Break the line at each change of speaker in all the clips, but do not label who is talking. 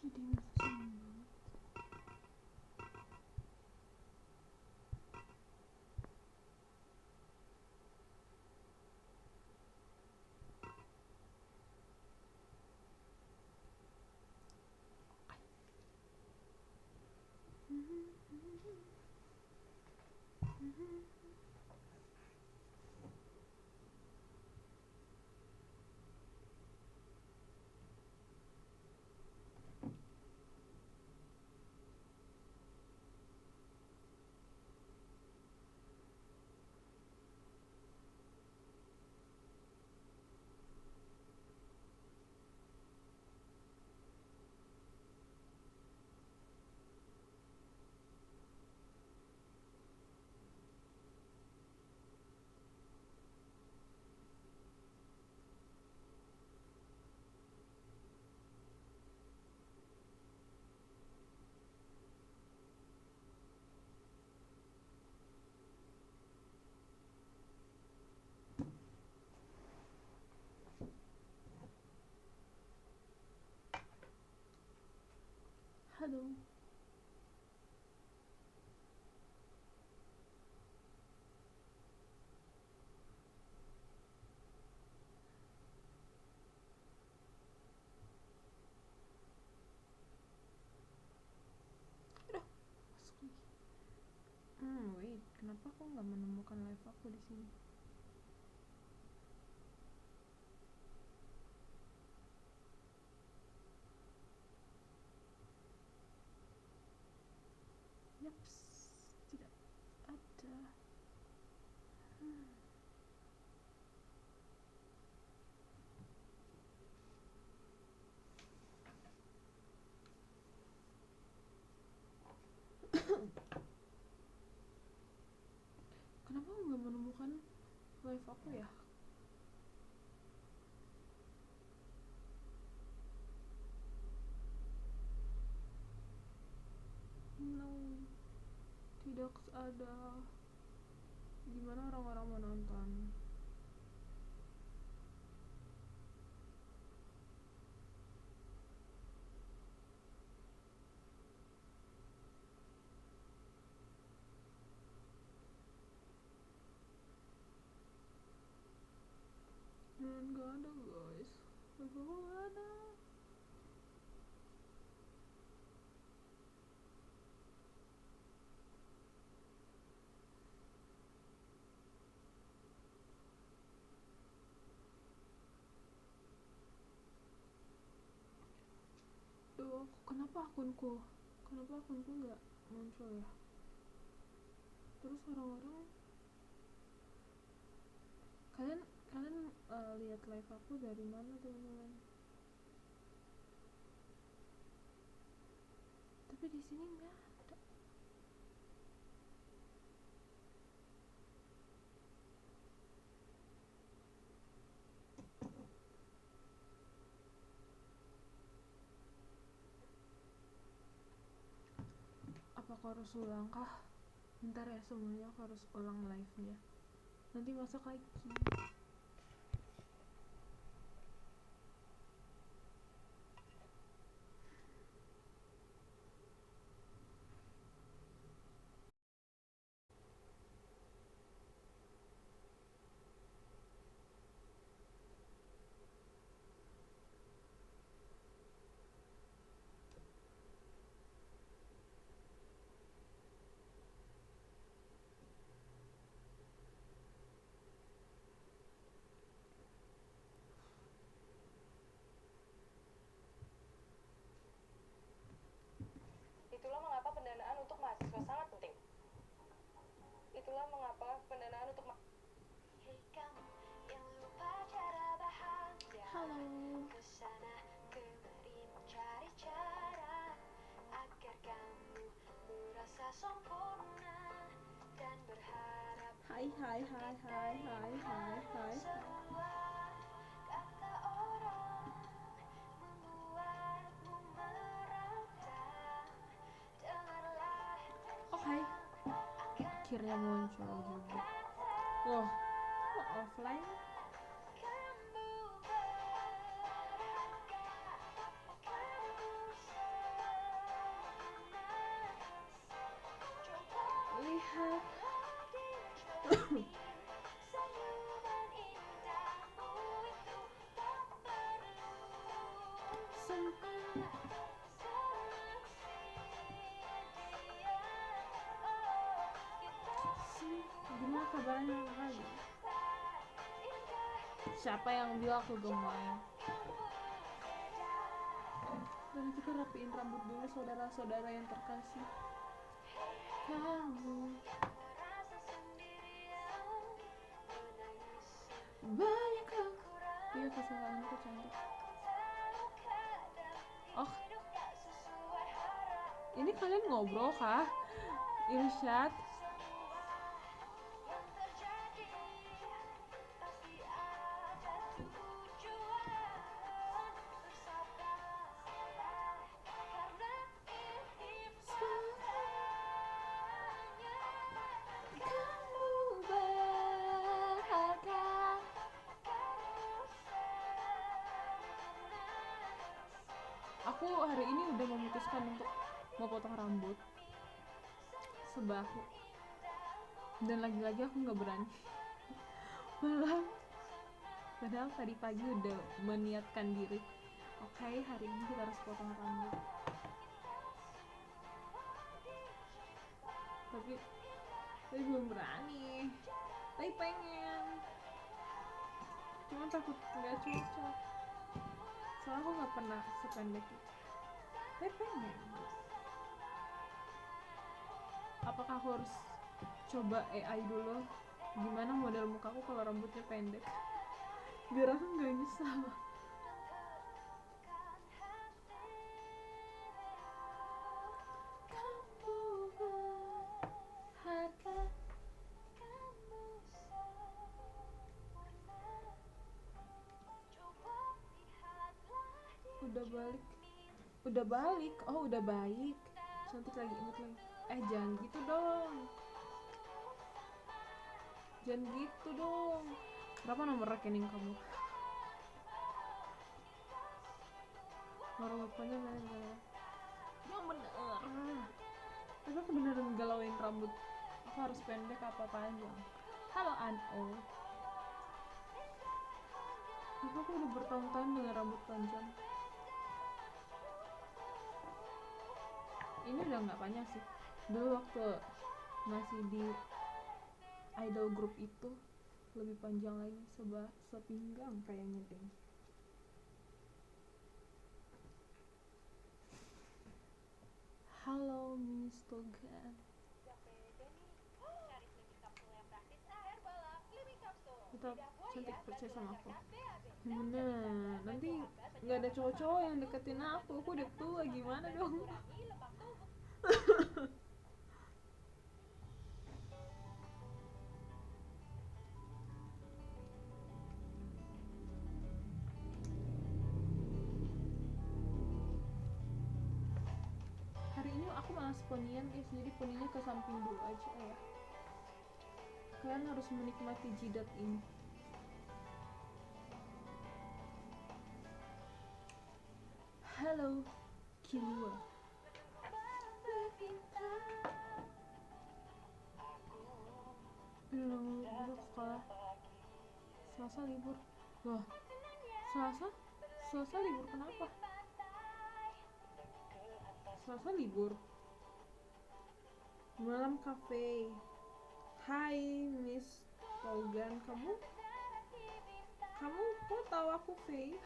Jadi ngeselin banget. Halo. Aduh, masuk lagi. Wait, kenapa aku nggak menemukan live aku di sini? Yaps, tidak ada. Kenapa aku nggak menemukan live aku ya? No, tidak ada. Gimana orang-orang menonton? Dan gak ada guys, live aku gak ada. Duh, kenapa akunku nggak muncul ya? Terus orang-orang, kalian lihat live aku dari mana teman-teman? Tapi di sini nggak ada. Apa aku harus ulang kah? Bentar ya, semuanya aku harus ulang live-nya. Nanti masuk lagi.
Itulah mengapa pendanaan untuk mahasiswa sangat penting. Itulah mengapa pendanaan untuk Hei kamu yang lupa cara bahagia.
Halo.
Kesana kemari mencari cara agar kamu merasa sempurna dan berharap.
Hai.
Semua kata orang membuatmu merata. Dengarlah
Oke, akhirnya muncul juga. Loh, kok offline? lihat gimana kabarnya lagi? Siapa yang bilang aku gemoy? Dan kita rapiin rambut dulu saudara-saudara yang terkasih. Kamu banyak iya kesalahanku cantik. Oh, ini kalian ngobrol kah? Irsyad? Aku hari ini udah memutuskan untuk mau potong rambut sebahu, dan lagi-lagi aku nggak berani. padahal tadi pagi udah meniatkan diri, oke, hari ini kita harus potong rambut, tapi belum berani, tapi pengen, cuma takut nggak cocok. Soalnya aku nggak pernah sependek itu. Tapi pengen. Apakah aku harus coba AI dulu? Gimana model mukaku kalau rambutnya pendek? Biar aku nggak nyesal. Udah balik, oh udah baik, cantik lagi, inget lagi. Jangan gitu dong, berapa nomor rekening kamu? Nomor bapaknya mana? Yang bener. Tapi aku beneran galauin rambut, aku harus pendek apa panjang. Halo Ano, aku udah bertahun-tahun dengan rambut panjang. Ini udah nggak panjang sih, dulu waktu masih di idol group itu lebih panjang lagi, sepinggang kayaknya deh. Halo Miss Togan, tetap cantik, percaya sama aku. Bener, nanti nggak ada cowok-cowok yang deketin aku udah tua, gimana dong? Hari ini aku malas ponian guys, jadi poninya ke samping dulu aja ya. Kalian harus menikmati jidat ini. Halo Kilua. Belum sekolah. Selasa libur. Loh, Selasa libur kenapa? Selasa libur. Malam cafe. Hai Miss Togan, kamu kok tahu aku Faye?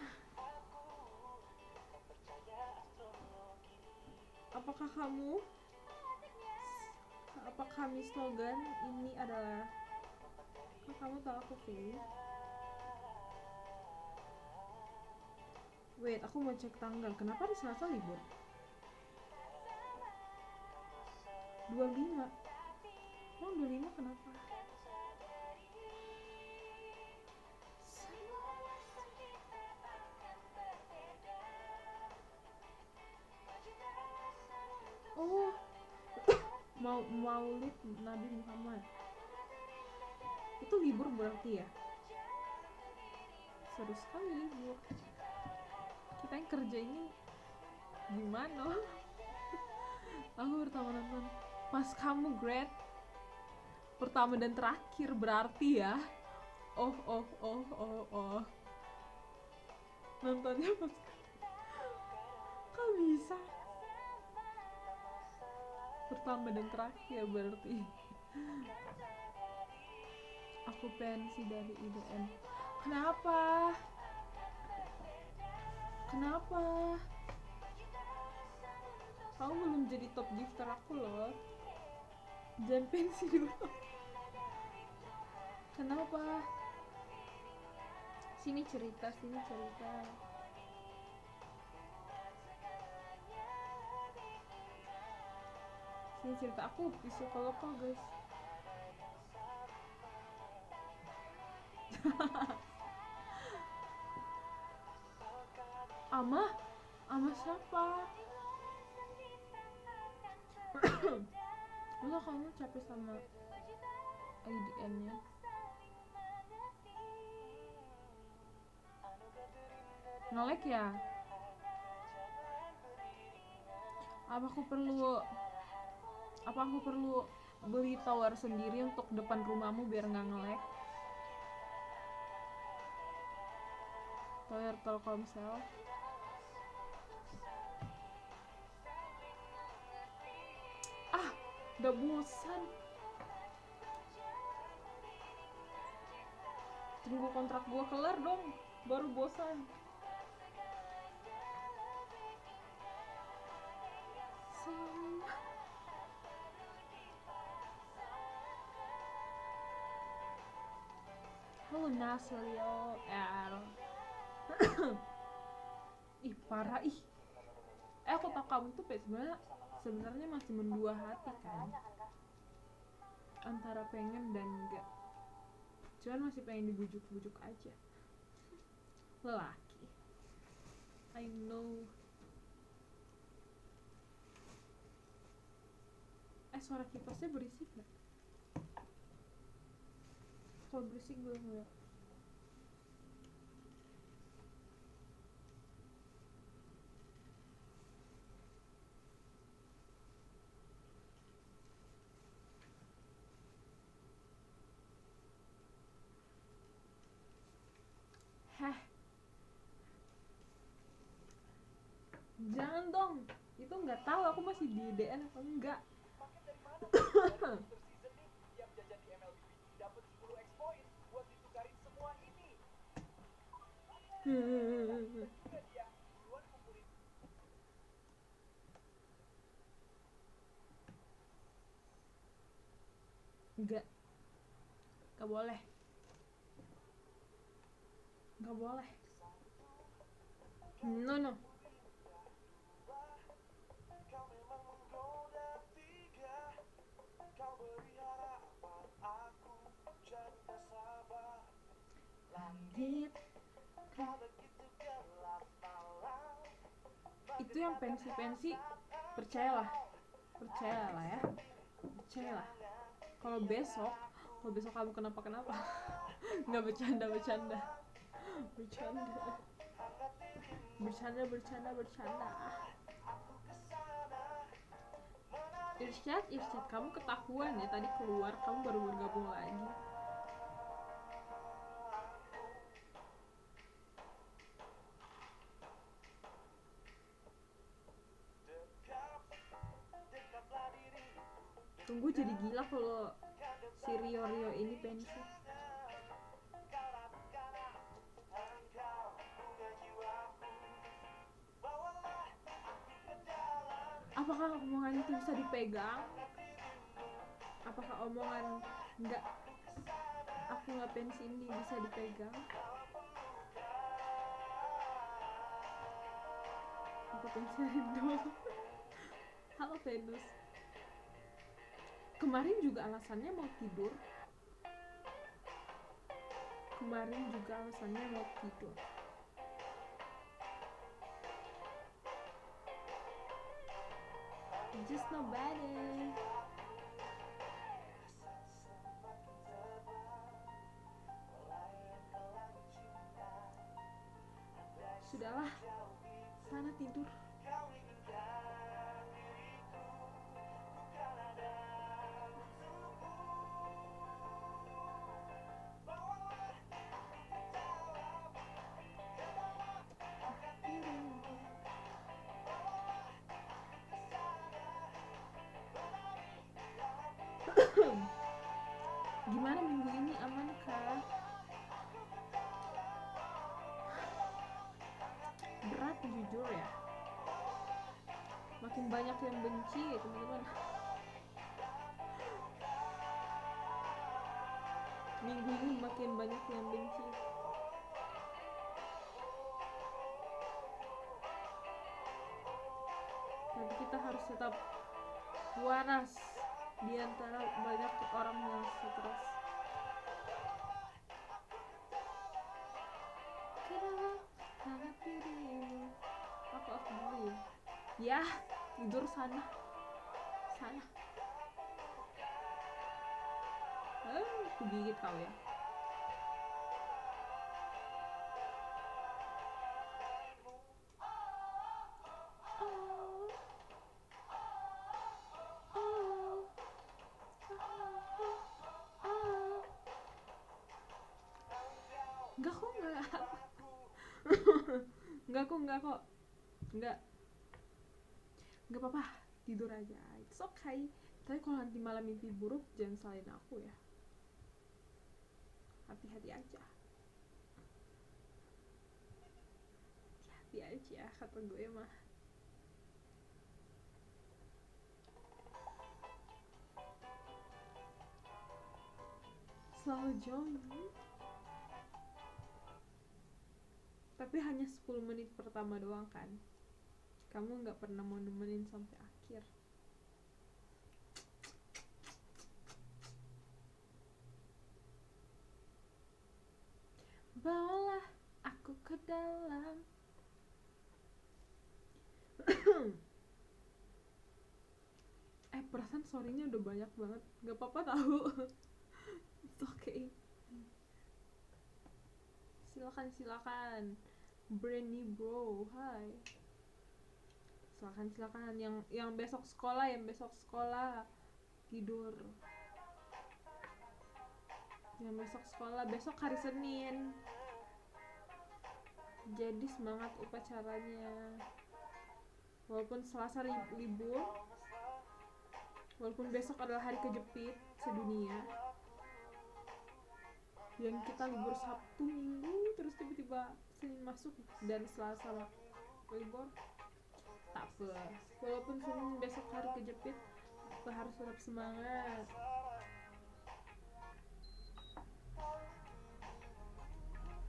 Apakah Miss Togan ini adalah, kok kamu tahu aku Faye? Wait, aku mau cek tanggal. Kenapa di Selasa libur? 25. Oh, 25 kenapa? Oh, Maulid Nabi Muhammad. Itu libur berarti ya? Seru sekali libur. Kita yang kerja ini gimana? Aku pertama nonton pas kamu grad pertama dan terakhir berarti ya. Oh. Nontonnya pas kok bisa pertama dan terakhir berarti. Aku pensi dari IDN. Kenapa? Kamu belum jadi top gifter aku loh. Jangan pensi dulu. Kenapa? Sini cerita. Aku psikolog guys. Ama siapa? Masa kamu capek sama IDN-nya? Nge-lag ya? Apa aku perlu beli tower sendiri untuk depan rumahmu biar nggak nge-lag? Tower Telkomsel. Udah bosan. Tunggu kontrak gua kelar dong, baru bosan. Halo Naslio R. Ih parah ih. Aku tau kamu tuh sebenarnya masih mendua hati kan, antara pengen dan enggak. Cuman masih pengen dibujuk-bujuk aja. Lelaki. I know. Suara kipasnya berisik gak? Kalau berisik belum ya? Jangan dong, itu nggak tahu aku masih di DN atau enggak. Enggak boleh. No. Itu yang pensi percayalah ya. Kalau besok kamu kenapa nggak bercanda. Irsyad, kamu ketahuan ya tadi keluar, kamu baru bergabung lagi. Tunggu jadi gila kalau si Rio ini pensi. Apakah omongan itu bisa dipegang? Apakah omongan aku nggak pensi ini bisa dipegang? Aku pensi Rindu. Halo Venus. Kemarin juga alasannya mau tidur. Just nobody. Sudahlah, sana tidur. makin banyak yang benci ya teman-teman. Minggu ini makin banyak yang benci. Tapi kita harus tetap waras di antara banyak orang yang stres. Hangat dirimu. Aku dulu ya. Tidur sana. Aku gigit kau ya. Enggak kok. Enggak apa-apa, tidur aja. It's okay. Tapi kalau nanti malam mimpi buruk jangan salahin aku ya. Hati-hati aja kata gue mah. Selalu join, tapi hanya 10 menit pertama doang kan. Kamu gak pernah mau nemenin sampai akhir. Bawalah aku ke dalam. Perasaan sorry-nya udah banyak banget. Gak apa-apa tahu. It's okay. Silakan. Brandy bro, hai. Silakan yang besok sekolah tidur. Yang besok sekolah, besok hari Senin. Jadi semangat upacaranya. Walaupun Selasa libur, walaupun besok adalah hari kejepit sedunia, yang kita libur Sabtu Minggu terus tiba-tiba Senin masuk dan Selasa libur, tak apa. Walaupun Senin besok hari kejepit, kita harus tetap semangat.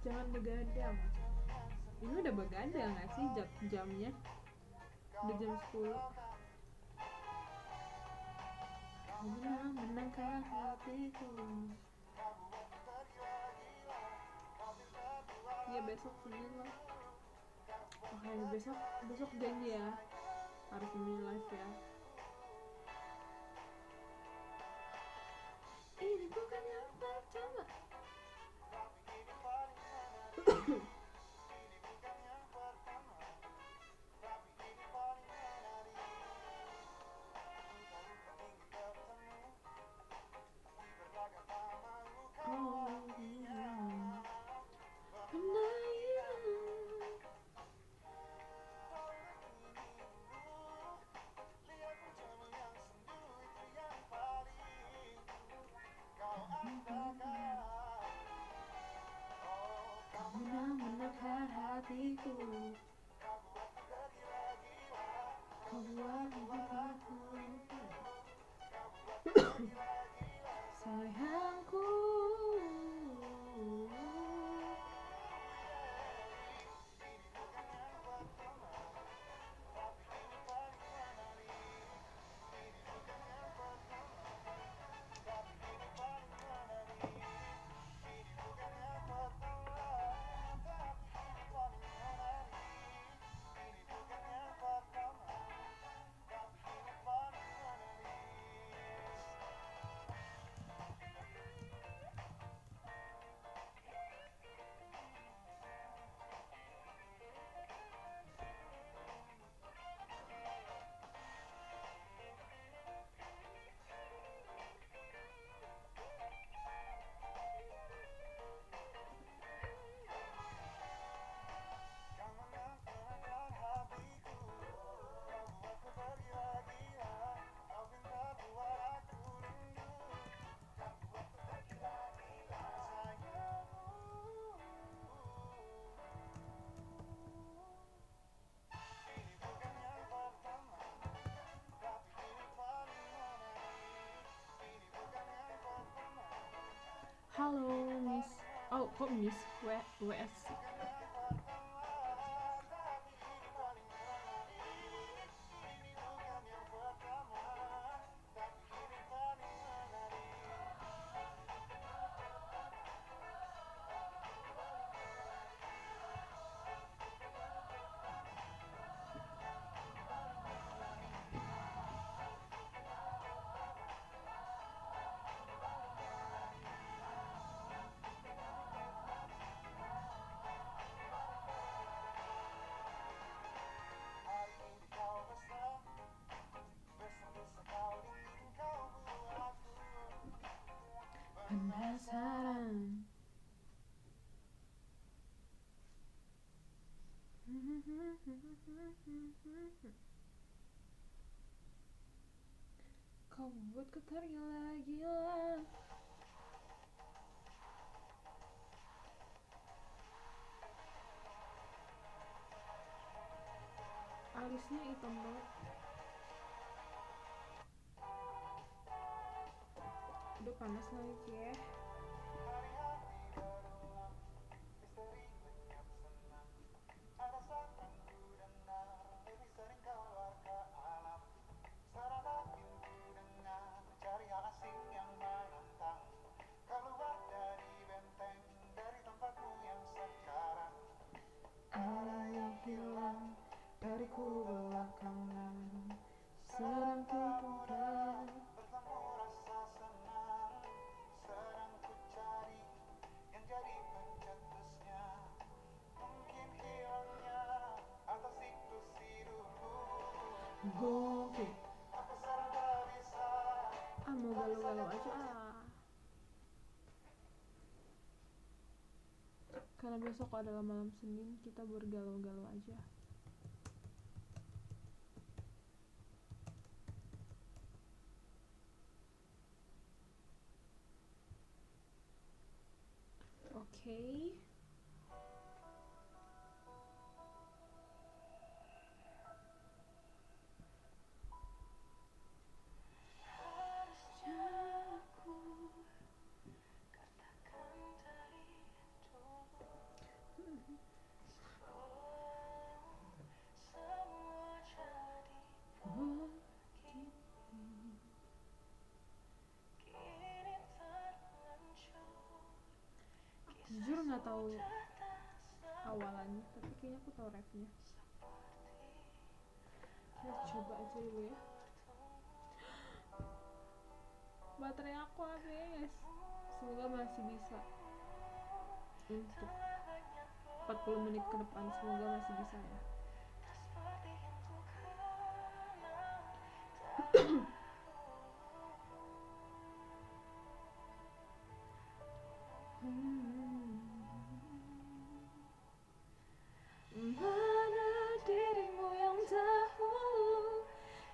Jangan begadang. Ini udah begadang gak sih jamnya? Udah jam 10. Menangkan hatiku. Ya besok Senin lah. Oke, besok janji ya. Harus Senin live ya. Ini bukan yang pertama. nangis WS. Penasaran. Kau buatku tergila-gila. Alisnya hitam banget. Udah panas lagi ya. Hilang dariku belakangan, sedang ku putar bertemu rasa senang, sedang ku cari yang jadi pencetusnya, mungkin hilangnya atas siklus hidupku. Mungkin aku serba bisa. Mau galau-galau aja karena besok adalah malam Senin, kita bergalau-galau aja. Oke. Jujur nggak tahu awalannya, tapi kayaknya aku tahu refnya. Kita coba aja dulu ya. Baterai aku habis. Semoga masih bisa untuk 40 menit ke depan. Semoga masih bisa ya. Mana dirimu yang dahulu,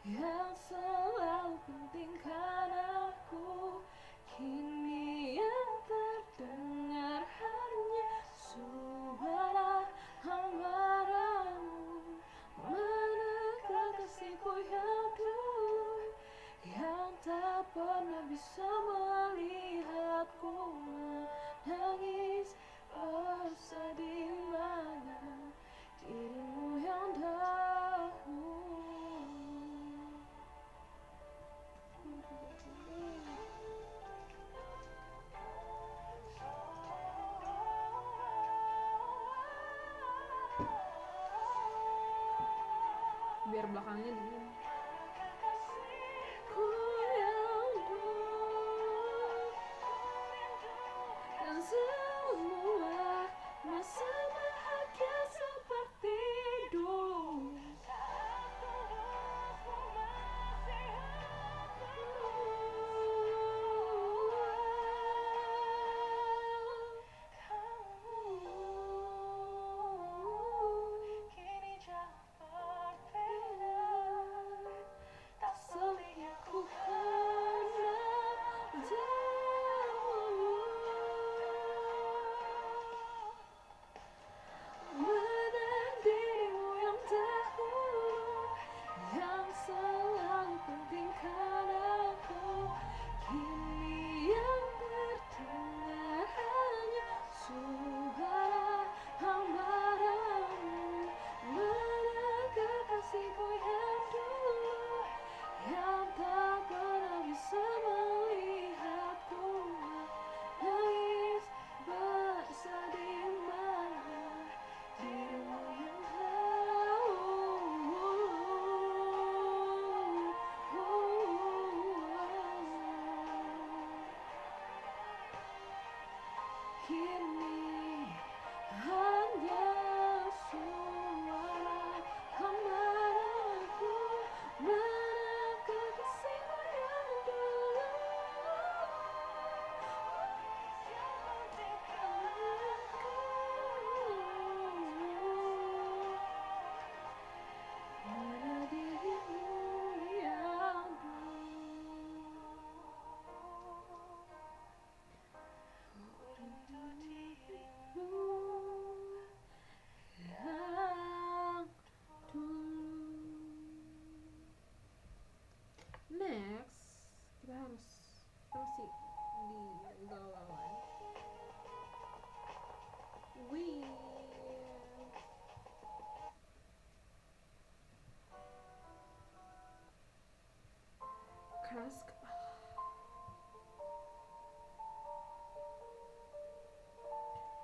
yang selalu pentingkan aku, kini yang terdengar hanya suara hambaranmu. Mana kekasihku yang dulu, yang tak pernah bisa melihatku menangis bersedih. Mana dirimu yang dahulu. Biar belakangnya dingin. Ku rindu dan semua masa bahagia seperti dulu.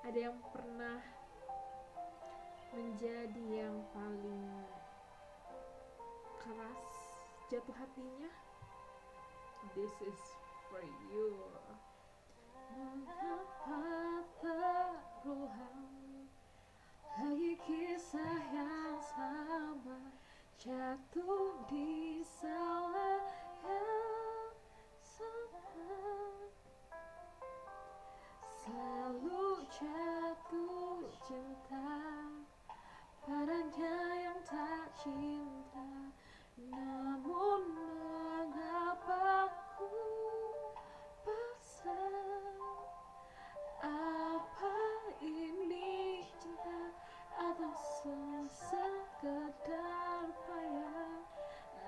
ada yang pernah menjadi yang paling keras jatuh hatinya? This is for you. Mengapa taruhan lagi kisah yang sama, jatuh di salah yang sama, selalu jatuh cinta padanya yang tak cinta. Namun mengapa ku paksa? Apa ini cinta atau sekedar payah?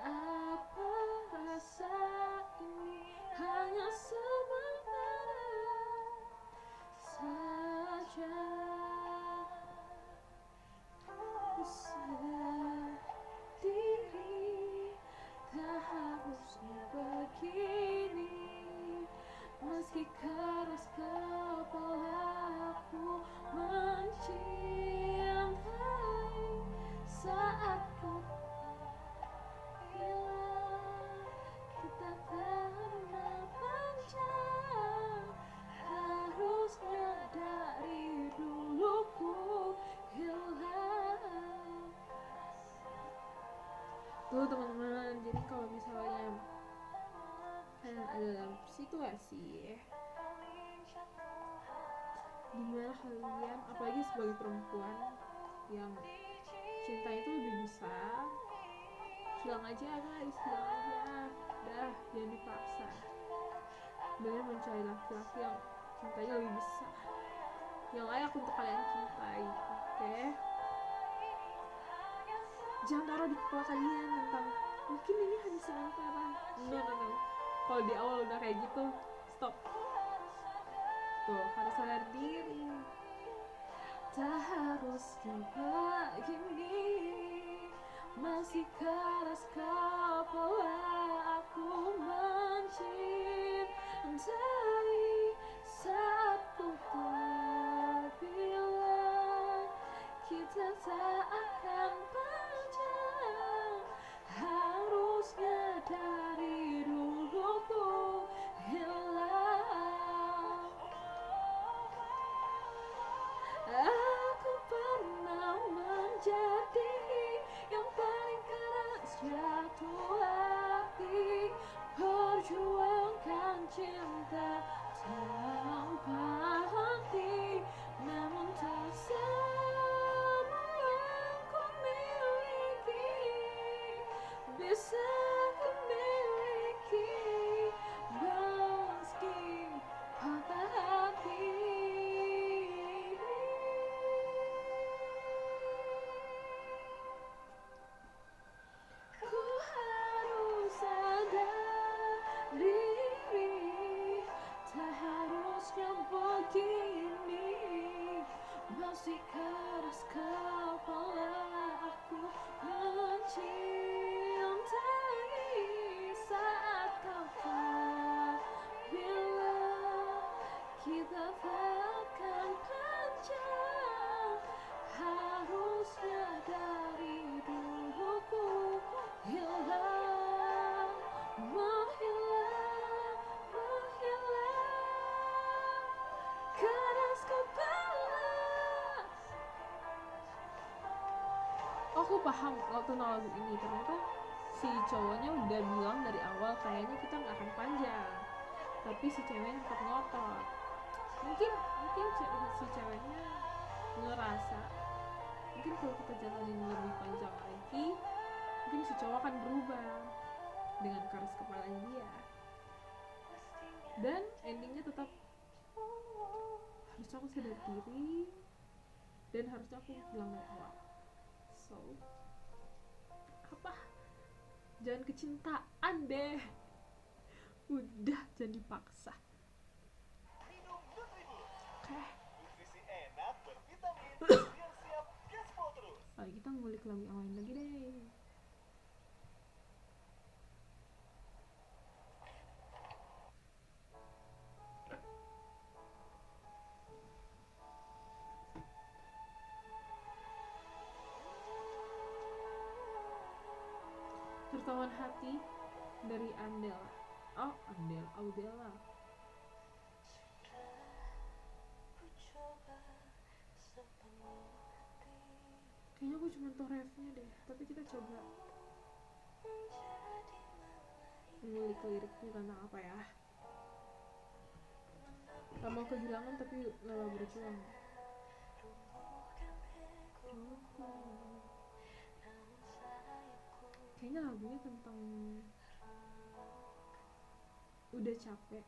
Apa rasa ini hanya sementara saja? Ku sadar diri tak harusnya begini, meski keras kepalaku mencintai saat ku bilang kita pernah panjang. Harusnya dari dulu ku hilang. Tuh teman-teman, jadi kalau misalnya kalian ada dalam situasi dimana kalian, apalagi sebagai perempuan yang cinta itu lebih besar, hilang aja guys, hilang aja, dah, jangan dipaksa. Bener mencari laki-laki yang cintanya lebih besar, yang layak untuk kalian cintai, oke? Jangan taruh di kepala kalian tentang mungkin ini hanya sementara. No. Kalau di awal udah kayak gitu, stop. Tuh, harus sadar diri. Tak harus begini, masih keras kepala aku mencintai saat ku terbilang kita tak akan panjang. Harusnya dari dulu ku hilang. Aku pernah menjadi yang paling keras jatuh hati, perjuangkan cinta tanpa henti, namun tak semua yang ku miliki bisa ku miliki meski patah hati. Ku harus sadar diri, tak harusnya begini, masih keras kepala aku mencintai saat kau tak bilang kita takkan panjang. Harusnya dari dulu ku hilang, menghilang, keras kepala. Aku paham waktu lagu ini, ternyata si cowoknya udah bilang dari awal kayaknya kita nggak akan panjang, tapi si ceweknya tetap ngotot. Mungkin si ceweknya ngerasa mungkin kalau kita jalanin lebih panjang lagi, mungkin si cowok akan berubah dengan keras kepalanya dia, dan endingnya tetap harusnya aku sadar diri dan harusnya aku bilang dari awal. So apa, jangan kecintaan deh, udah, jangan dipaksa. Oke. Kita ngulik lagu yang lain lagi deh. Pertemuan Hati dari Audela. Kayaknya aku cuma tau refnya deh, tapi kita coba ngulik liriknya tentang apa ya. Gak mau kehilangan tapi lelah berjuang. Kayaknya lagunya tentang udah capek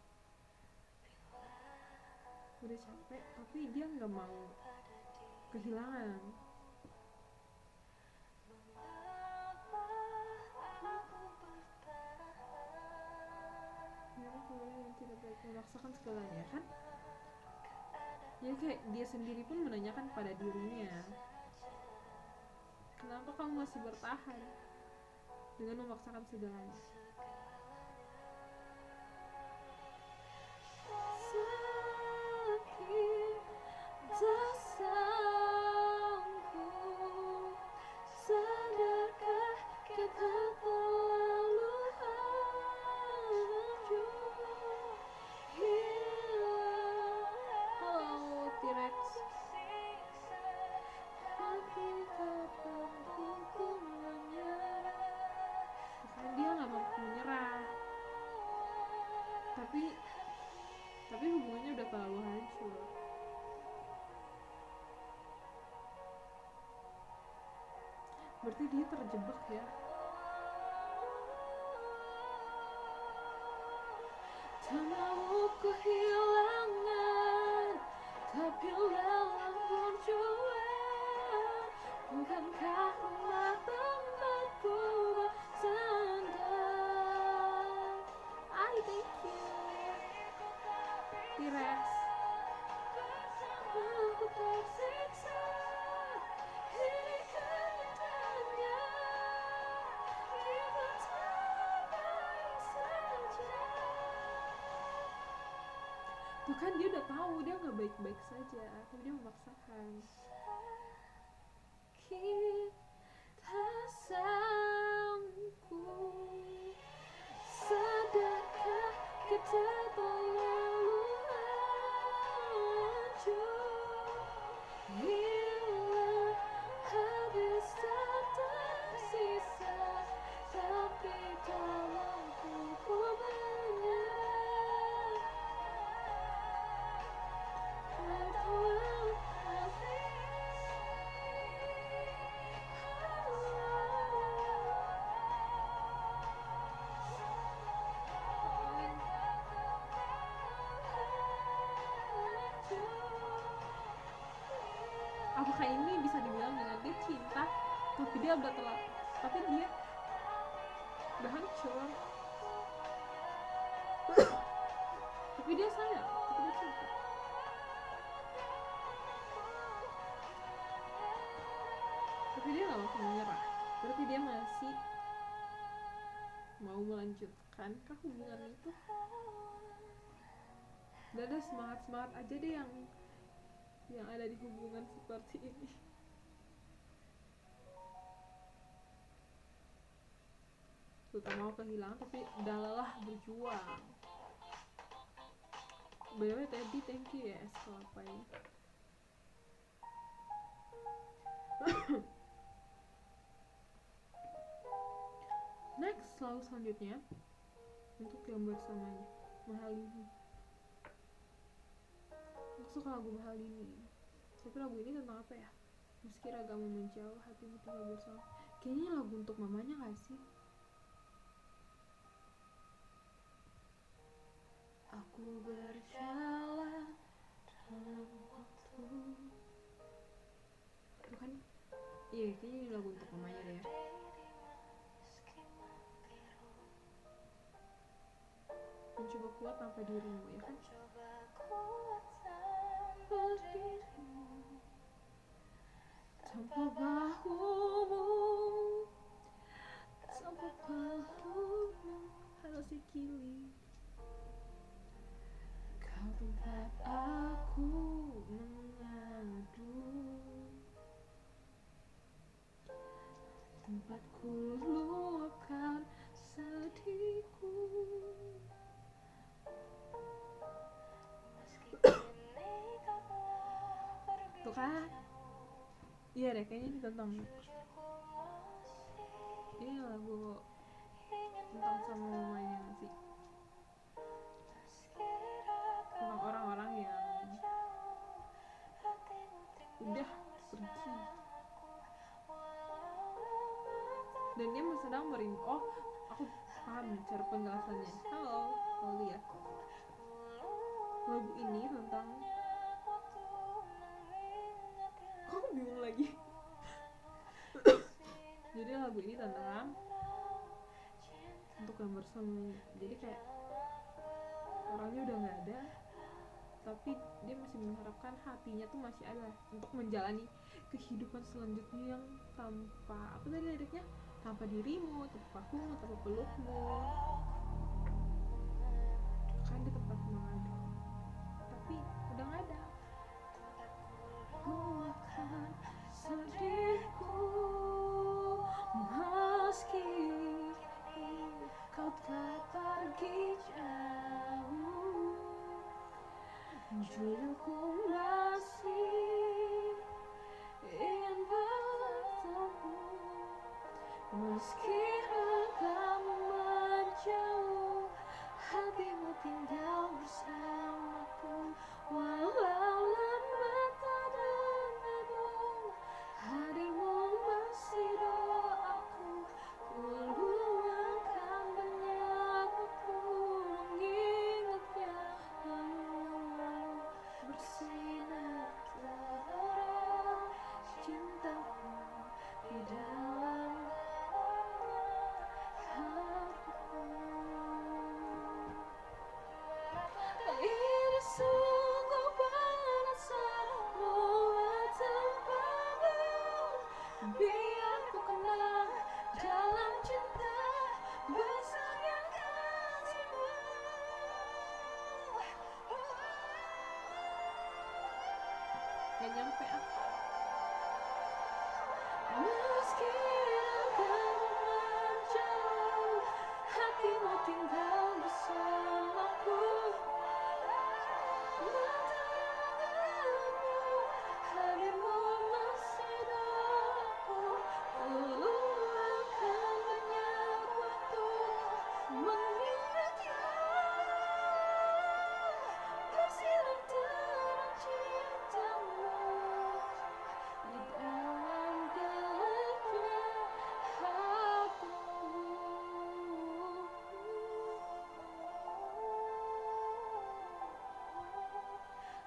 tapi dia nggak mau kehilangan. Ya kemudian yang tidak baik memaksakan segalanya kan. Jadi kayak dia sendiri pun menanyakan pada dirinya, kenapa kamu masih bertahan dengan memaksakan segalanya. Sakit tak sanggup, sadarkah kita terlalu hancur, hilang. Oh, T-Rex. Tapi kapan aku menyerah. Bukan dia gak mampu menyerah, tapi hubungannya udah terlalu hancur. Berarti dia terjebak ya. Tak mau kehilangan, tapi lelah berjuang. Bukankah rumah tempatku bersandar? I thank you, T-Rex. Aku tersiksa, ini kenyataannya. Kita terbaik saja. Tuh kan dia udah tahu dia nggak baik-baik saja, tapi dia memaksakan. Kita sanggup, sadarkah kita terlalu hancur, hilang habis tak tersisa, tapi tak mampu ku menyerah. Pertemuan hati. Apakah ini bisa dibilang dengan dia cinta tapi dia udah hancur. Tapi dia sayang, tapi dia cinta. Tapi dia gak mau menyerah. Berarti dia masih mau melanjutkan ke hubungan itu. Dan ada semangat aja deh yang ada di hubungan seperti ini. Tuh, tak mau kehilangan tapi udah lelah berjuang. By the way, Teddy, thank you ya es kelapa ini. Next, lagu selanjutnya untuk yang bersamanya, Mahalini. Aku suka lagu Mahalini. Tapi lagu ini tentang apa ya? Meski ragamu menjauh, hatimu tinggal bersama. Kayaknya lagu untuk mamanya gak sih? Aku berjalan dalam waktu. Itu kan? Iya, kayaknya ini lagu untuk mamanya deh ya. Mencoba kuat tanpa dirimu, ya kan? Tanpa bahumu, tanpa bahumu. Halo si Kili. Kau tempat aku mengadu, tempatku luapkan Iya deh, kayaknya ini tentang ini lagu tentang sama mamanya sih, tentang orang-orang yang udah pergi dan dia sedang oh aku paham cara penjelasannya. Halo ya, lagu ini tentang kok aku bingung lagi. Jadi lagu ini tentang untuk yang bersembunyi, jadi kayak orangnya udah nggak ada tapi dia masih mengharapkan hatinya tuh masih ada untuk menjalani kehidupan selanjutnya yang tanpa apa tadi liriknya, tanpa dirimu, tanpa aku, tanpa pelukmu, kan di tempat mengadu tapi udah nggak ada. Ku akan sedihku meski kau telah pergi jauh, jujurku masih ingin bertemu meski kamu menjauh, hatimu tinggal bersamaku walau lama tak denganmu, harimu masih doaku, ku luangkan banyak waktu mengingatnya, lalu bersinar terang cintaku di dalam hatiku. Ini sungguh penasaranmu tanpamu, biar ku kenal dalam cinta besarnya kasihmu. Gak nyampe aku. Meski kamu menjauh, hatimu tinggal bersamaku. Harimu masih doaku, ku luangkan banyak waktu mengingatnya, bersinar terang cintamu di dalam gelapnya hatiku.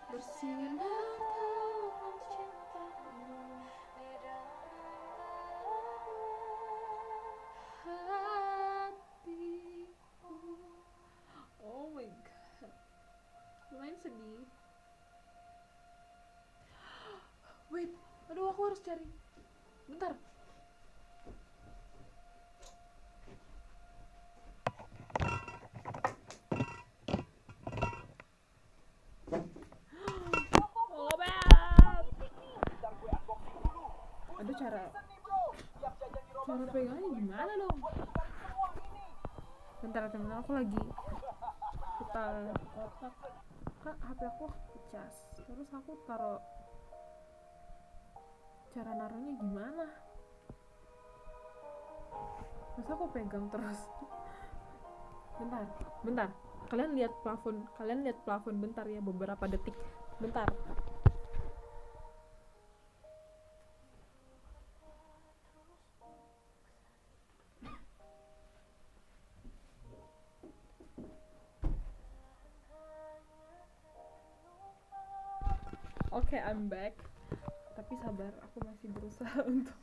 Bersinar terang cintamu di dalam hatiku. Oh my god, lumayan sedih. Wait, aduh aku harus cari. Bentar. Oh, Beb. Aduh, cara pegangnya gimana dong? Bentar temen aku lagi putar otak. Kak, HP aku cas. Terus aku taruh, cara naruhnya gimana? Masa aku pegang terus? Bentar. Kalian lihat plafon bentar ya, beberapa detik. Bentar. Oke, I'm back. Tapi sabar, aku masih berusaha untuk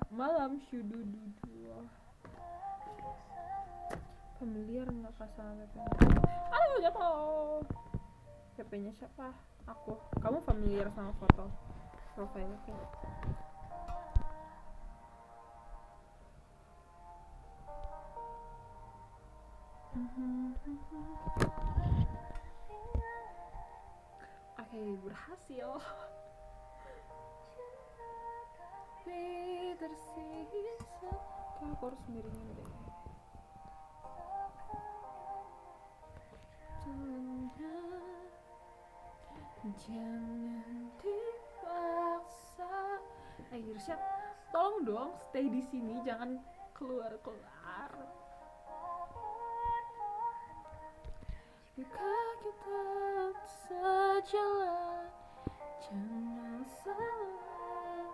malam syudududu. Familiar nggak pasang PP-nya? Aduh, jatuh. PP-nya siapa? Aku. Kamu familiar sama foto profilku? Oke, berhasil. Tersisa, kayak aku harus miringin deh. Jalannya Jangan dipaksa. Irsyad, tolong dong stay di sini, jangan keluar. Jika kita sejalan, jangan salah.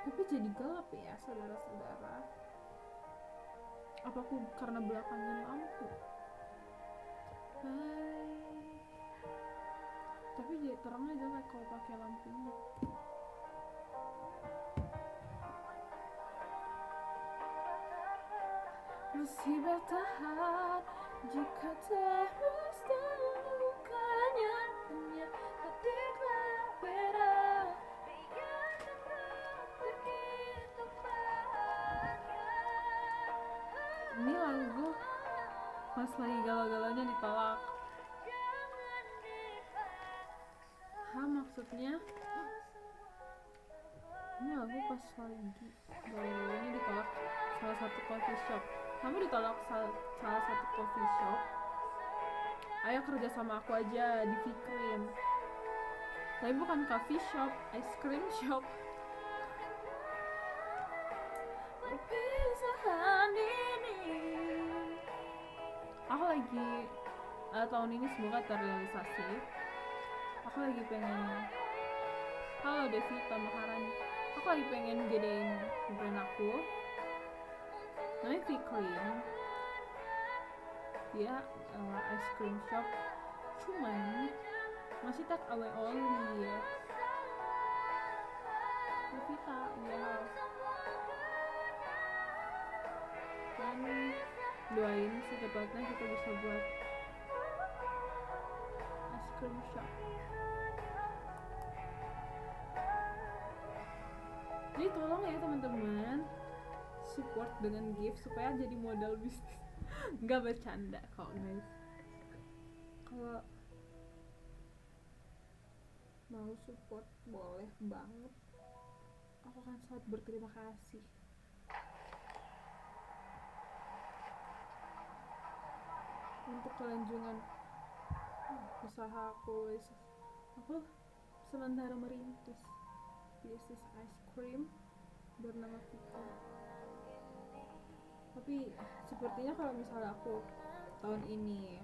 Tapi jadi gelap ya saudara-saudara. Apa aku karena belakangnya lampu? Tapi jadi terangnya jelek kalau pakai lampunya. Masih bertahan jika terus terlukanya, hanya ketiklah beda. Ini lagu pas lagi galau-galaunya ditolak. Maksudnya ini lagu pas lagi galau-galaunya ditolak salah satu coffee shop. Kamu ditolak salah satu coffee shop, ayo kerja sama aku aja di Fikrim. Tapi bukan coffee shop, ice cream shop. Perpisahan ini aku lagi tahun ini semoga terrealisasi. Aku lagi pengen, halo Devita Maharani, aku lagi pengen gedein brand aku namanya Fikrim. Dia ice cream shop, cuman masih take away only ya. Devita ya, dan doain secepatnya kita bisa buat ice cream shop. Jadi tolong ya teman-teman, support dengan gift supaya jadi modal bisnis. Nggak bercanda kok guys. Kalau mau support boleh banget, aku akan sangat berterima kasih. Untuk kelanjutan usahaku, aku sementara merintis bisnis ice cream bernama Vika. Tapi sepertinya kalau misalnya aku tahun ini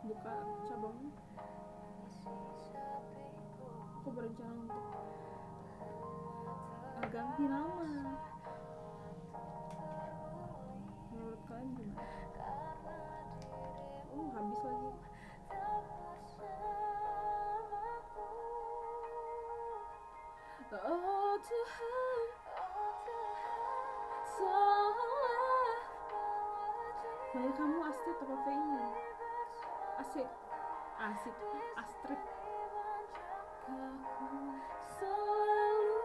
buka cabang, aku berencana untuk ganti nama. Menurut kalian gimana? Habis lagi. Oh Tuhan, salah. Nama kamu Astrid apa V-nya? Asik, Astrid. Aku selalu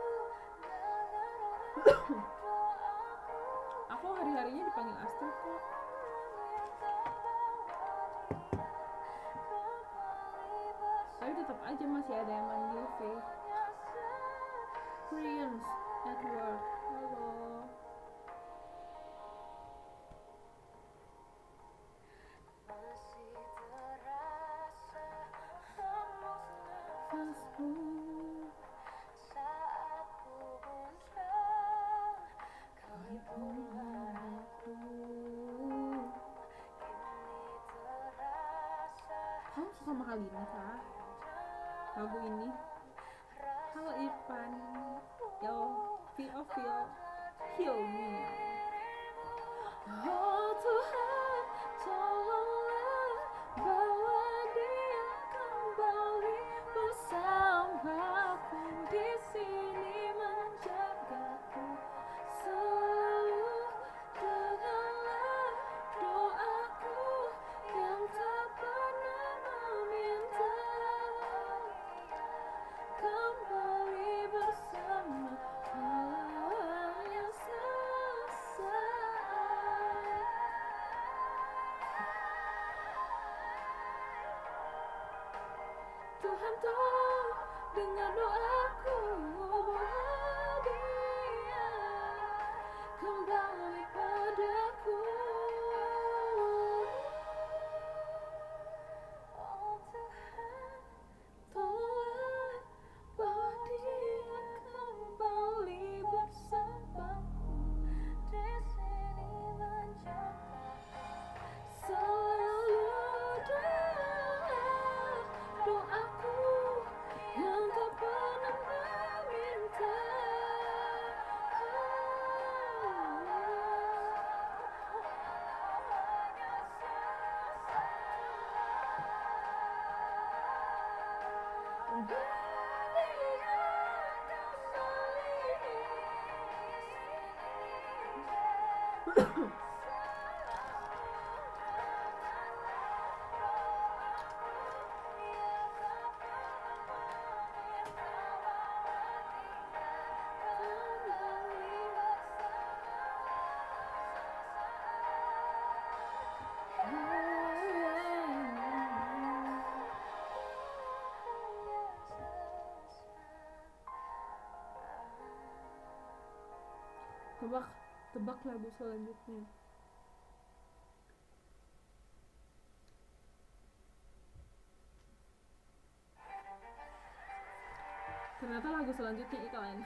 aku hari-harinya dipanggil Astrid kok. Tapi tetap aja masih ada yang manggil V. Friends Network, halo. Facebook saat ku goncang, kau hiburlah aku. Kamu suka sama Halina kah? Lagu ini. Halo Irfan, yo feel heal me. Oh Tuhan, tolonglah bawa dia kembali bersamaku di sini menjagaku selalu. Dengarlah doaku yang tak pernah meminta kembali bersama Allah yang selesai. Tuhan tolong dengar doaku, bawa dia kembali padaku.
Oh Tuhan,
Tolong bawa dia kembali bersamaku.
di sini menjaga
Selalu doaku yang tak pernah meminta. Tebak lagu selanjutnya. Ternyata lagu selanjutnya iklan.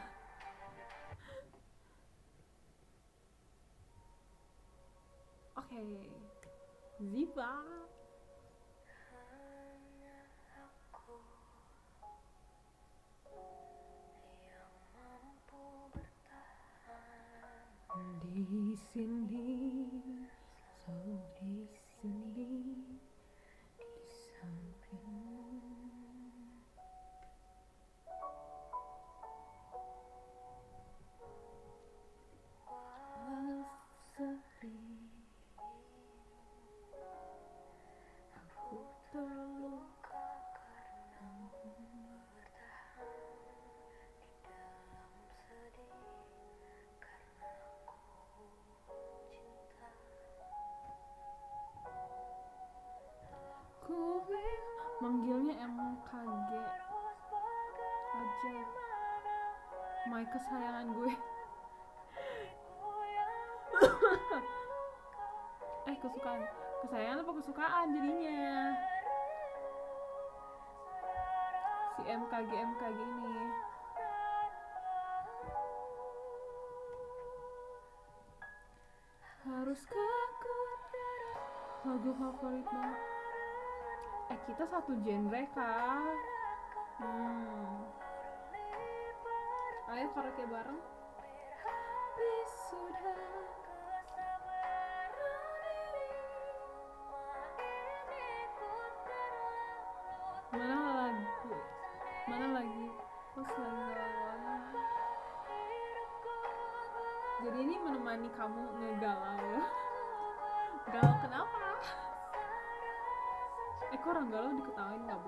Oke, Ziva.
hanya aku yang mampu bertahan
Di sini, selalu di sini, di sampingmu. Walau sering aku terluka
karena bertahan di dalam sedih karena aku cinta.
ku manggilnya MKG aja, my kesayangan gue. Kesayangan apa kesukaan jadinya si MKG ini. Haruskah aku lagu favorit banget. Kita satu genre kah? Ayo karaoke bareng. Habis sudah mana lagi pas lagi galau. Jadi ini menemani kamu ngegalau. Galau kenapa? Kok orang galau diketawain? Nggak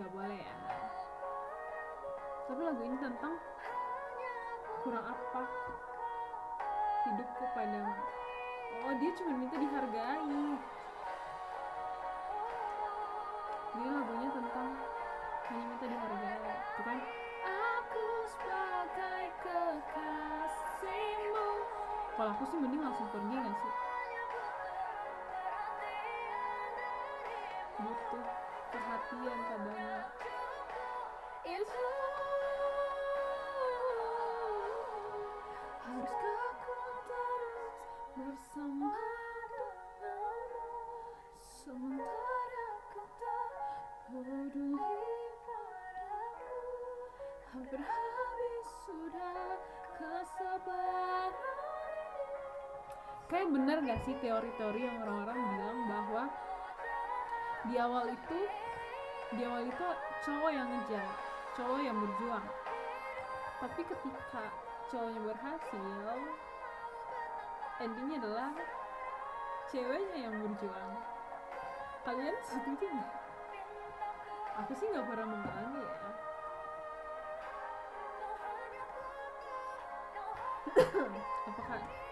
boleh ya. Tapi lagu ini tentang kurang apa hidupku padamu. Oh, dia cuma minta dihargai. Jadi lagunya tentang hanya minta dihargai, tuh kan? Aku sebagai kekasihmu. Kalau aku sih mending langsung pergi nggak sih? Butuh perhatian padanya. Haruskah aku terus bersama denganmu sementara kau tak peduli padaku. Hampir habis sudah kesabaran ini. Kayak bener gak sih teori-teori yang orang-orang bilang bahwa di awal itu cowok yang ngejar, cowok yang berjuang, tapi ketika cowoknya berhasil, endingnya adalah ceweknya yang berjuang. Kalian setuju nggak? Aku sih nggak pernah mengalami ya.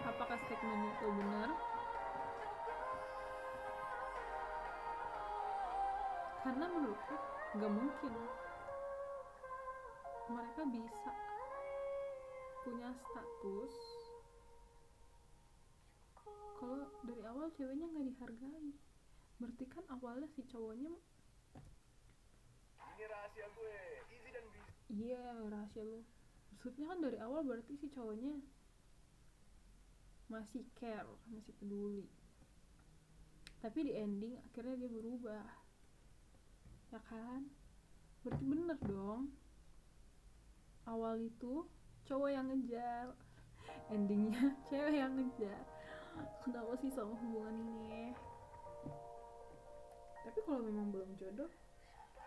apakah statement itu benar? Karena menurutku nggak mungkin mereka bisa punya status kalau dari awal ceweknya nggak dihargai. Berarti kan awalnya si cowoknya
Ini rahasia gue, easy dan busy.
iya rahasia lu. Maksudnya kan dari awal berarti si cowoknya masih care, masih peduli. Tapi di ending akhirnya dia berubah. Ya kan? Berarti bener dong. Awal itu cowok yang ngejar, endingnya cewek yang ngejar. Kenapa sih sama hubungan ini? Tapi kalau memang belum jodoh,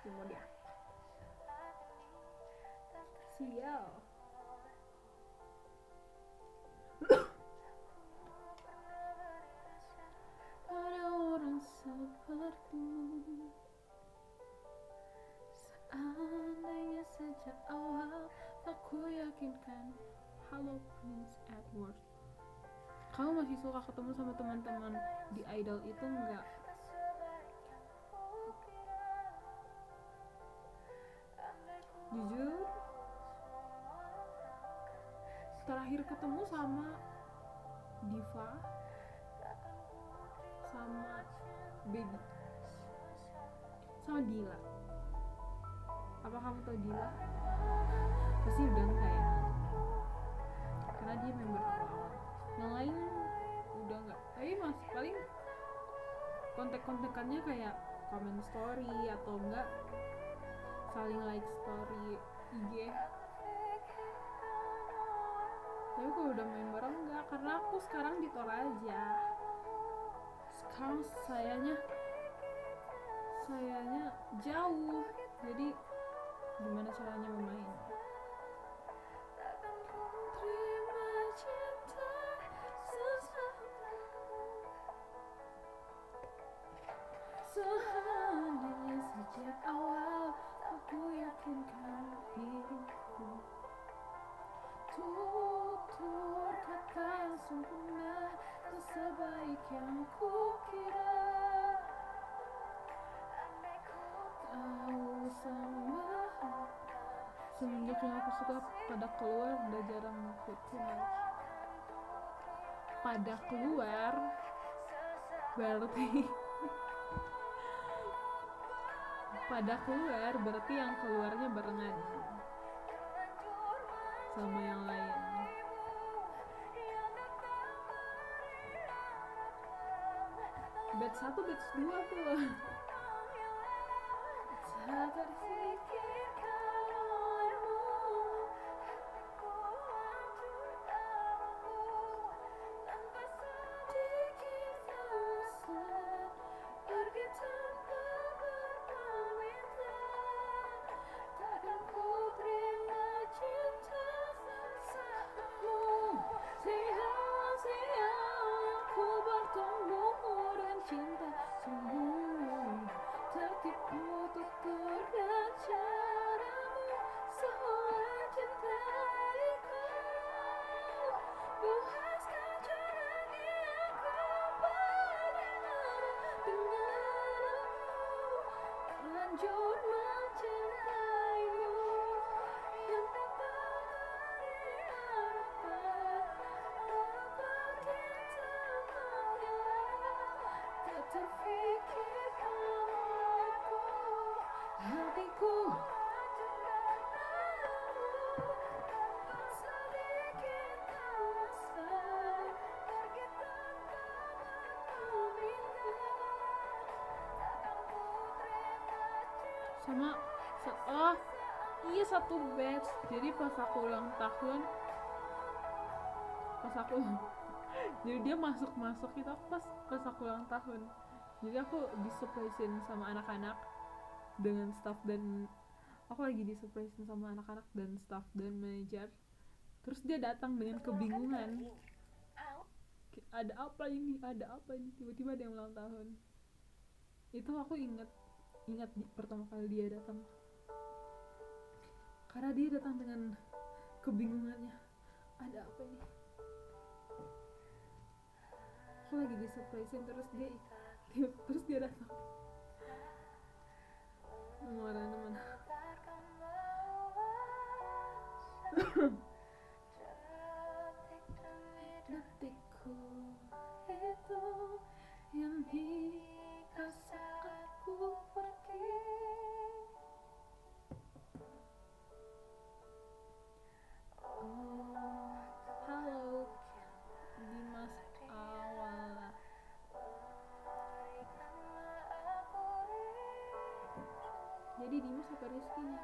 ya mau dia sial. Ada orang seperti seandainya sejak awal aku yakinkan. Halo Prince Edward, kamu masih suka ketemu sama teman-teman di Idol itu enggak? Jujur terakhir ketemu sama Diva sama Baby sama Dila. Apa kamu tahu Dila? Pasti udah enggak ya, karena dia member awal. Yang lain udah enggak, tapi masih paling kontek-kontekannya kayak comment story atau enggak saling like story IG. Tapi kalau udah member enggak, karena aku sekarang di Toraja. Sekarang sayanya jauh, jadi gimana caranya bermain? Terima cinta seandainya sejak awal aku yakinkan diriku. Tutur kata yang sempurna tak sebaik yang kukira. Tahu sama semenjak yang aku suka pada keluar udah jarang ngikutin lagi. Pada keluar berarti pada keluar berarti yang keluarnya barengan sama yang lain. Batch 1, batch 2 tuh. Tak terfikir kalaumu aku hancur tanganmu tanpa sedikit alasan, pergi tanpa berpamitan. Takkan ku terima cinta saatmu sia-sia yang ku bertemu dan cinta sungguh tertipu tutur dan caramu seolah cintaiku. Puaskan curangnya aku denganmu, lanjut mencintaimu yang tanpa beri harapan. Pergi tanpa mengira, tak terfikir kamu hatiku sedikit alasan, pergi tanpa berpamitan. Sama oh iya satu batch. Jadi pas aku ulang tahun, jadi dia masuk itu aku pas aku ulang tahun. Jadi aku disurprisein sama anak-anak dengan staff, dan aku lagi disurprisein sama anak-anak dan staff dan manajer. Terus dia datang dengan kebingungan, ada apa ini tiba-tiba ada yang ulang tahun. Itu aku ingat di pertama kali dia datang, karena dia datang dengan kebingungannya, ada apa ini. Aku lagi disurprisein terus dia datang kemana-mana. Halo Dimas Awala. Jadi Dimas apa Rizky nih?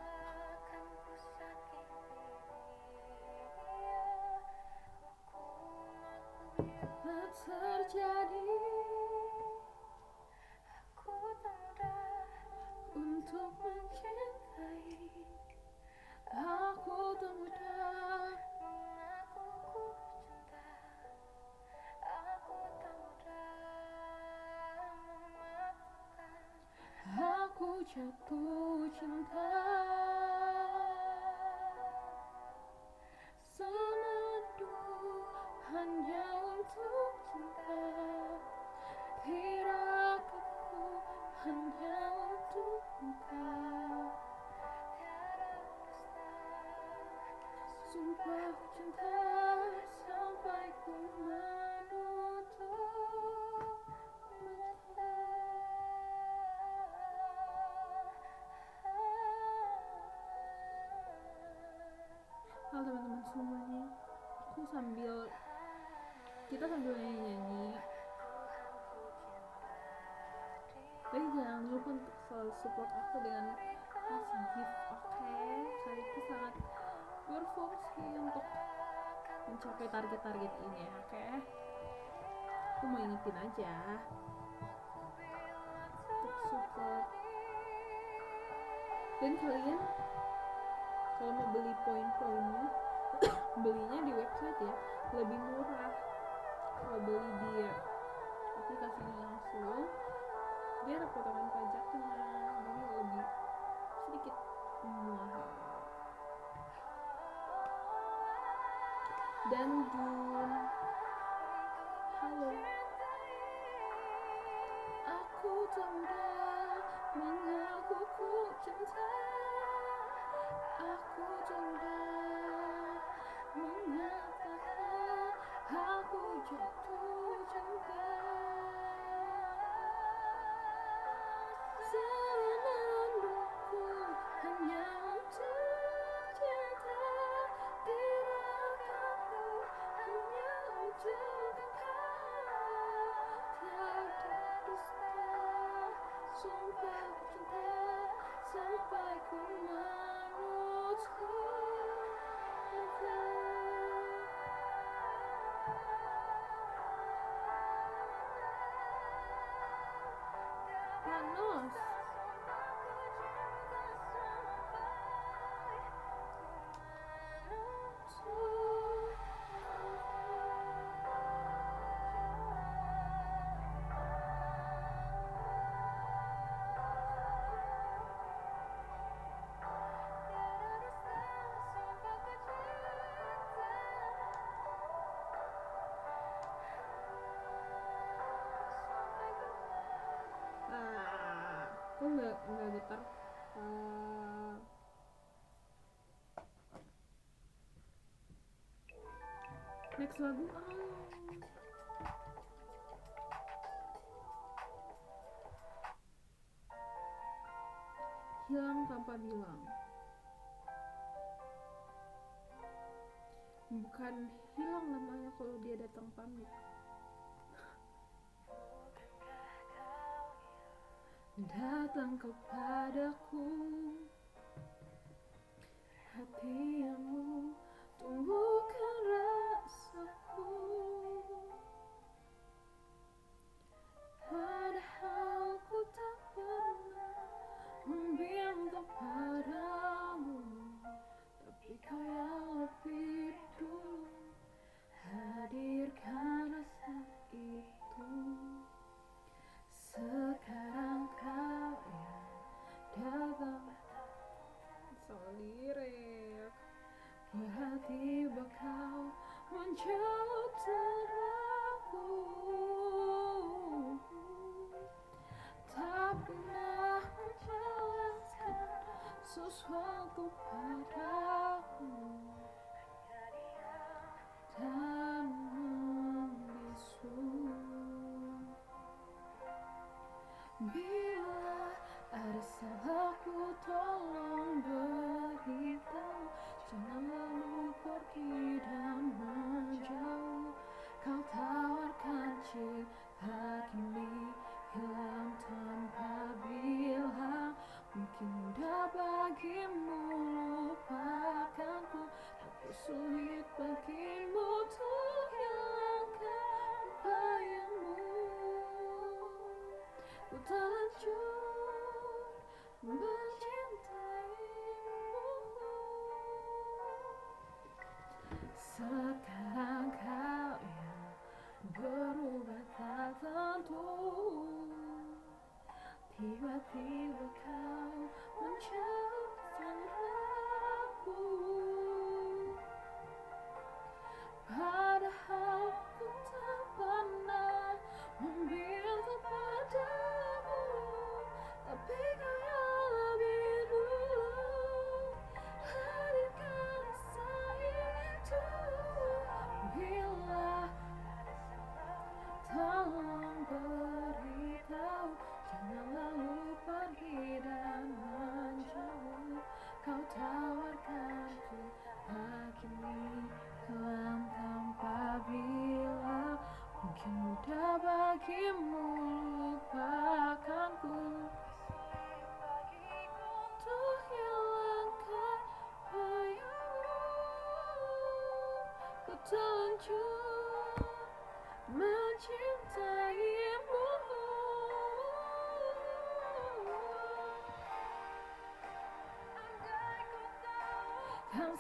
Terjadi untuk mencintai. Aku tak mudah. Aku jatuh cinta. Senandung hanya untuk cinta. Tirakat hanya untuk engkau. Sumpah cinta sampai ku menutup mata. Halo teman-teman semuanya, kita sambil nyanyi. Tapi jangan lupa untuk selalu support aku dengan kasih gift, oke? Kaliku sangat berfungsi untuk mencapai target-target ini, oke? Aku mau ingetin aja untuk support. Dan kalian kalau mau beli poin-poinnya belinya di website ya, lebih murah. Kalau beli di aplikasinya langsung, dia ada potongan pajaknya, jadi lebih sedikit mahal. Dan Jun, halo. Aku tak mudah mengaku ku cinta. Aku tak mudah mengatakan aku jatuh cinta. Senandungku hanya untuk cinta. Tirakatku hanya untuk engkau. Tiada dusta, sumpah cinta sampai ku menutup mata. Panos. Aku nggak getar. Next lagu Hilang Tanpa Bilang. Bukan hilang namanya kalau dia datang pamit. Datang kepadaku, hatimu tumbuhkan rasaku. Padahal ku tak pernah meminta padamu, tapi kau yang lebih dulu hadirkan rasa itu. Sekarang kau yang datang lirik, tiba-tiba kau menjauh dari aku. Tak pernah menjelaskan sesuatu padamu, dan membisu. Bila ada salahku tolong beritahu, jangan lalu pergi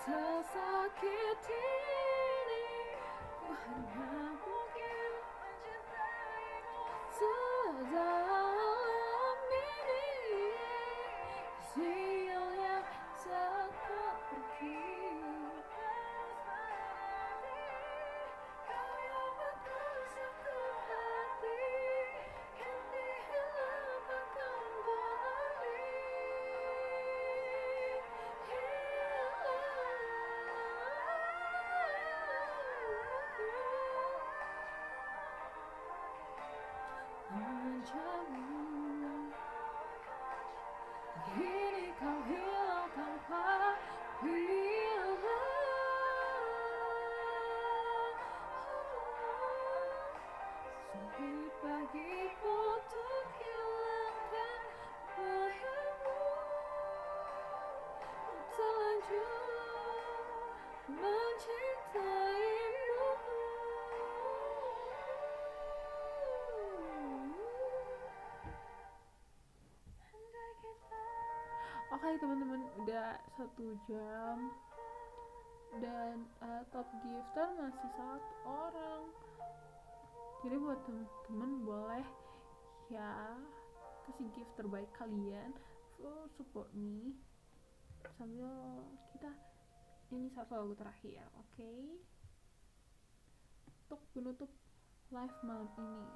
sesakit ini ku hanya mungkin sedalam ini sial yang tak pergi. Kau yang betul satu hati kan dihilang kembali. Menjauh, kini kau hilang tanpa bilang. Sulit bagiku untuk hilangkan bayangmu, terlanjur mencintaimu. Oke teman-teman, udah 1 jam dan top gifter masih 1 orang. Jadi buat teman-teman boleh ya kasih gift terbaik kalian, full support me sambil kita nyanyi 1 lagu terakhir, oke? Untuk penutup live malam ini,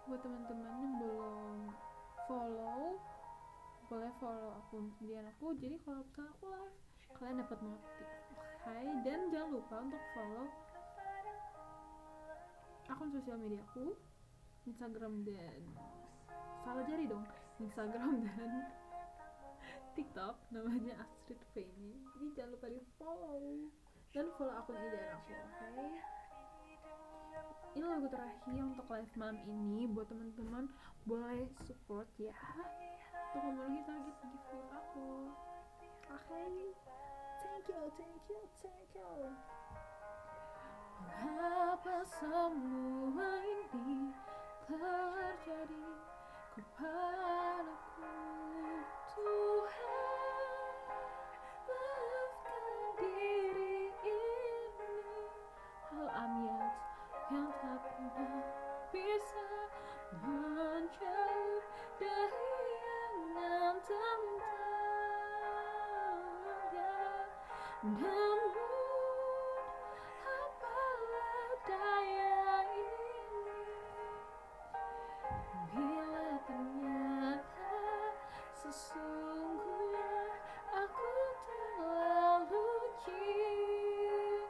buat teman-teman yang belum follow, boleh follow akun sendirian aku, jadi kalau misalnya aku live kalian dapat notif. Oke, dan jangan lupa untuk follow akun sosial media aku, Instagram dan salah jari dong, Instagram dan TikTok namanya Astrid Feni. Jadi jangan lupa di follow dan follow akun IDR aku, oke? Ini lagu terakhir untuk live malam ini, buat teman-teman boleh support ya untuk memenuhi target gift aku, oke? Thank you. Mengapa semua ini terjadi kepadaku, Tuhan? Maafkan diri ini, hal amiat yang tak pernah bisa menjauh dari angan tentangnya. Namun apalah daya ini bila ternyata sesungguhnya aku terlalu cinta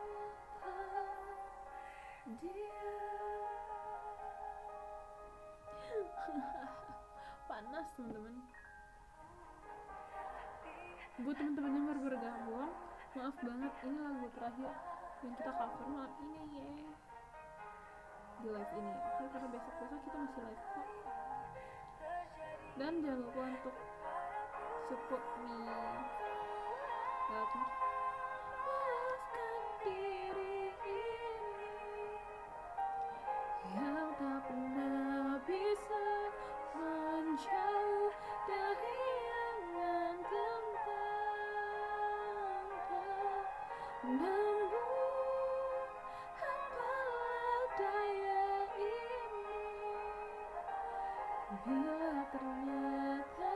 dia. Panas teman-teman. Buat teman-teman yang baru bergabung, maaf banget, ini lagu terakhir yang kita cover malam ini ya, di live ini. Oke, karena besok kita masih live kok. Dan jangan lupa untuk support me lewat maafkan diri ini yang tak pernah bisa menjauh dari angan tentangnya. Namun apalah daya ini bila ternyata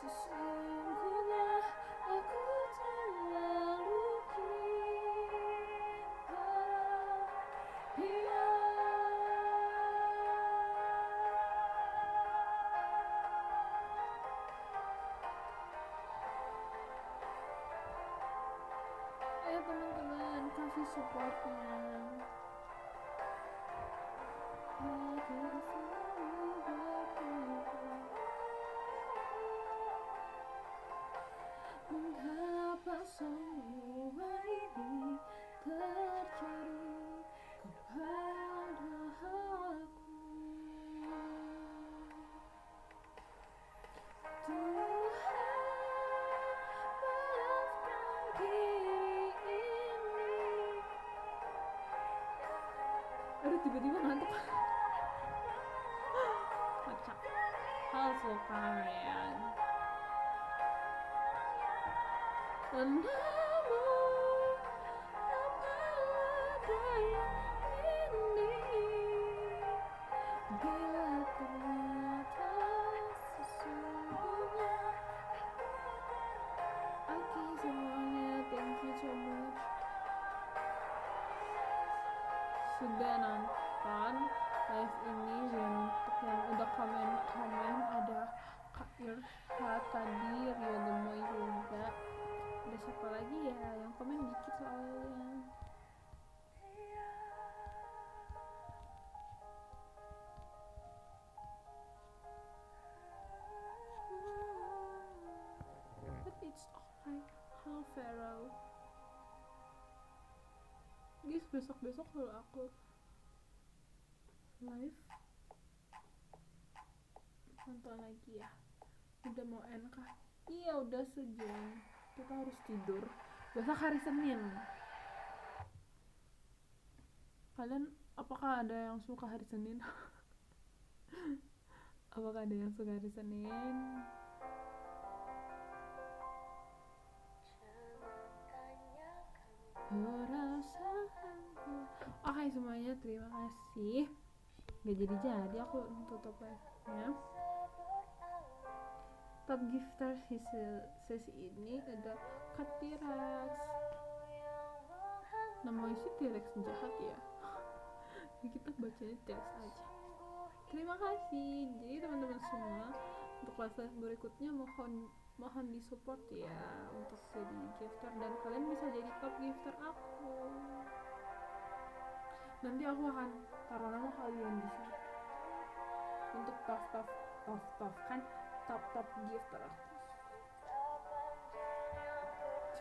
sesungguhnya aku terlalu cinta dia. Ayo teman-teman, kasih supportnya. Mengapa semua ini terjadi kepada aku, Tuhan? Maafkan diri ini. Aduh, tiba-tiba ngantuk. Kocak. Halo kalian. Namun apa adanya ini, bila ternyata sesungguhnya. Oke semuanya, thank you so much sudah nonton live ini. Dan untuk yang udah komen ada Kak Irsa tadi, Rio Gemoy juga, ada siapa lagi ya yang komen dikit soalnya. But it's alright. Halo Farrell. Guys, besok kalau aku live nonton lagi ya. Udah mau NK. Iya, udah sejam. Kita harus tidur. Besok hari Senin. Kalian apakah ada yang suka hari Senin? Apakah ada yang suka hari Senin? Perasaanku. Oke semuanya, terima kasih. Gak jadi aku tutup live-nya. Top gifter sesi ini ada Kak T-Rex. Namanya si T-Rex jahat ya. Jadi kita bacanya T-Rex aja. Terima kasih. Jadi teman-teman semua, untuk live berikutnya mohon disupport ya untuk jadi gifter, dan kalian bisa jadi top gifter aku. Nanti aku akan taruh nama kalian di sini untuk top kan, top gifter aku.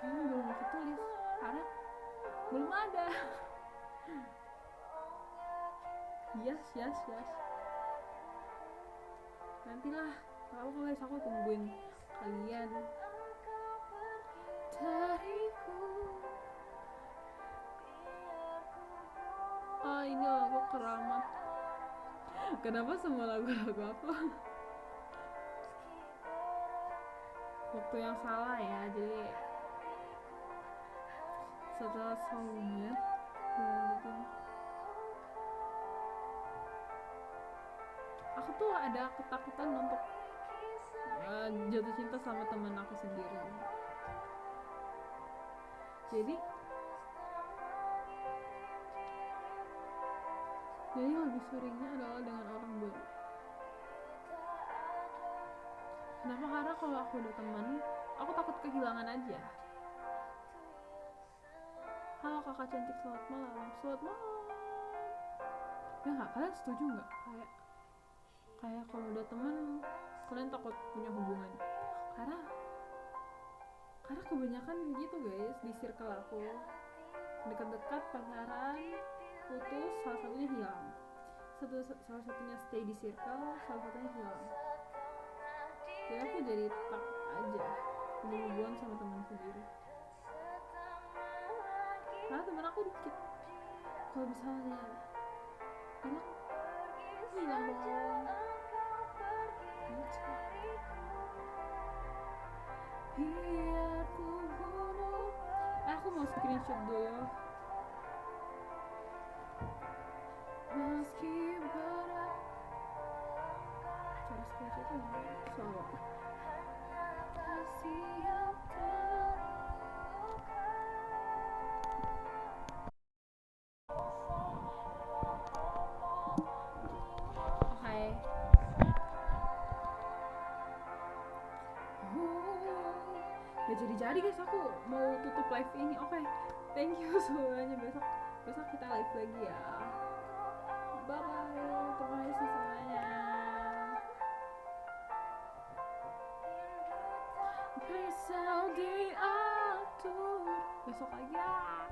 Cuma belum aku tulis karena belum ada. yes. Nantilah, kalau guys, aku tungguin kalian. Dariku. Ini lagu Keramat. Kenapa semua lagu-lagu aku waktu yang salah ya? Jadi setelah songnya lanjutin. Aku tuh ada ketakutan untuk jatuh cinta sama teman aku sendiri. Jadi lebih seringnya adalah dengan orang baru. Kenapa? Karena kalau aku udah teman, aku takut kehilangan aja. Halo kakak cantik, selamat malam. Selamat malam. Ya nggak, kalian setuju nggak? Kayak kalau udah teman, kalian takut punya hubungan. Karena kebanyakan gitu guys, di circle aku, dekat-dekat pacaran, putus, salah satunya hilang. Salah satunya stay di circle, salah satunya hilang. Jadi aku jadi takut aja punya hubungan sama teman sendiri. Karena teman aku dikit. Kalau misalnya hilang dong. Biar ku bunuh. Aku mau screenshot dulu. Meski berat. Cara screenshotnya soal kasih yang terluka. Oke. Gak jadi guys, aku mau tutup live ini. Oke. Thank you semuanya. Besok kita live lagi ya. Bye bye. Terima kasih semuanya. Bisa diatur besok lagi ya.